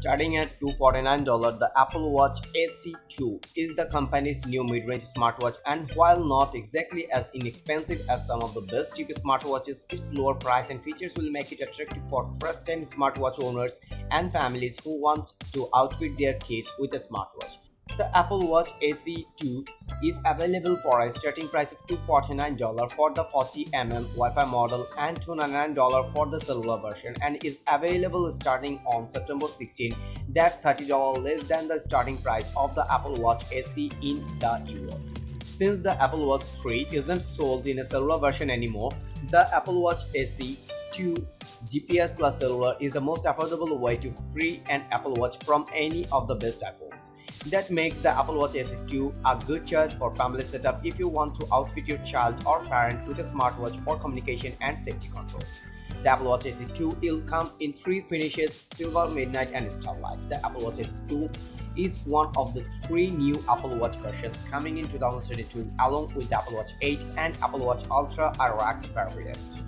Starting at $249, the Apple Watch SE2 is the company's new mid-range smartwatch, and while not exactly as inexpensive as some of the best cheap smartwatches, its lower price and features will make it attractive for first-time smartwatch owners and families who want to outfit their kids with a smartwatch. The Apple Watch SE2 is available for a starting price of $249 for the 40mm Wi-Fi model and $299 for the cellular version, and is available starting on September 16. That's $30 less than the starting price of the Apple Watch SE in the US. Since the Apple Watch 3 isn't sold in a cellular version anymore, the Apple Watch SE 2 GPS plus cellular is the most affordable way to free an Apple Watch from any of the best iPhones. That makes the Apple Watch SE2 a good choice for family setup if you want to outfit your child or parent with a smartwatch for communication and safety controls. The Apple Watch SE2 will come in three finishes: silver, midnight, and starlight. The Apple Watch SE2 is one of the three new Apple Watch versions coming in 2022, along with the Apple Watch 8 and Apple Watch Ultra Iraq variant.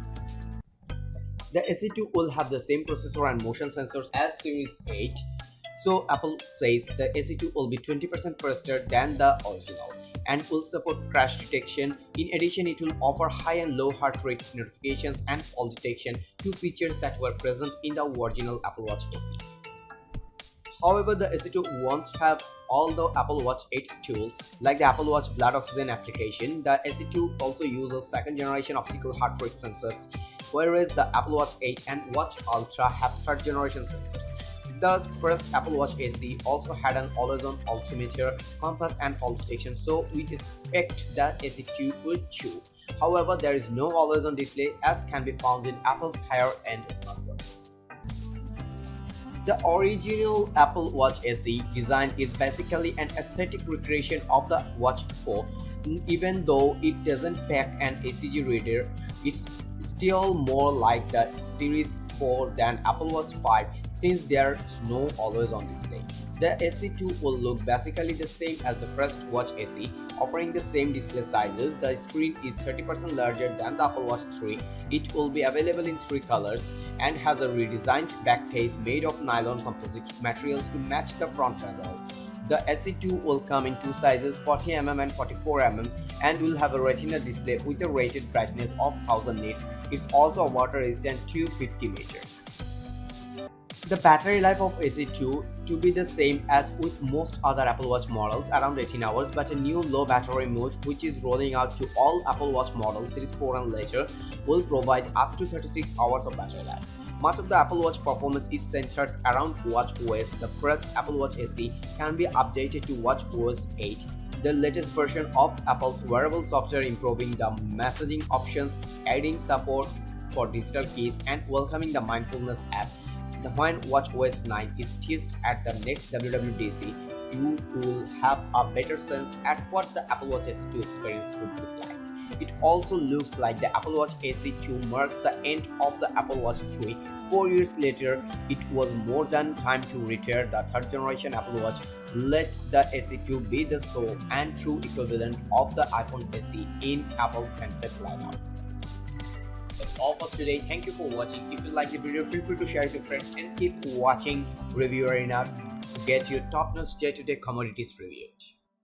The SE2 will have the same processor and motion sensors as Series 8, so Apple says the SE2 will be 20% faster than the original and will support crash detection. In addition, it will offer high and low heart rate notifications and fall detection, two features that were present in the original Apple Watch SE. However, the SE2 won't have all the Apple Watch 8's tools, like the Apple Watch blood oxygen application. The SE2 also uses second generation optical heart rate sensors, whereas the Apple Watch 8 and Watch Ultra have third generation sensors. The first Apple Watch SE also had an always-on altimeter, compass, and fall detection, so we expect that SE2 will too. However, there is no always-on display as can be found in Apple's higher-end smartwatches. The original Apple Watch SE design is basically an aesthetic recreation of the Watch 4. Even though it doesn't pack an ECG reader, it's still more like the Series 4 than Apple Watch 5, since there's no always-on display. The SE2 will look basically the same as the first Watch SE, offering the same display sizes. The screen is 30% larger than the Apple Watch 3. It will be available in three colors and has a redesigned back case made of nylon composite materials to match the front bezel. The SE2 will come in two sizes, 40mm and 44mm, and will have a retina display with a rated brightness of 1000 nits. It's also water resistant to 50 meters. The battery life of SE2 to be the same as with most other Apple Watch models, around 18 hours, but a new low battery mode, which is rolling out to all Apple Watch models Series 4 and later, will provide up to 36 hours of battery life. Much of the Apple Watch performance is centered around watchOS. The first Apple Watch SE can be updated to watchOS 8, the latest version of Apple's wearable software, improving the messaging options, adding support for digital keys, and welcoming the mindfulness app. When watchOS 9 is teased at the next WWDC, you will have a better sense at what the Apple Watch SE2 experience could look like. It also looks like the Apple Watch SE2 marks the end of the Apple Watch 3. 4 years later, it was more than time to retire the third generation Apple Watch. Let the SE2 be the sole and true equivalent of the iPhone SE in Apple's handset lineup. That's all for today. Thank you for watching. If you like the video, feel free to share it with your friends and keep watching Review Arena to get your top-notch day-to-day commodities reviewed.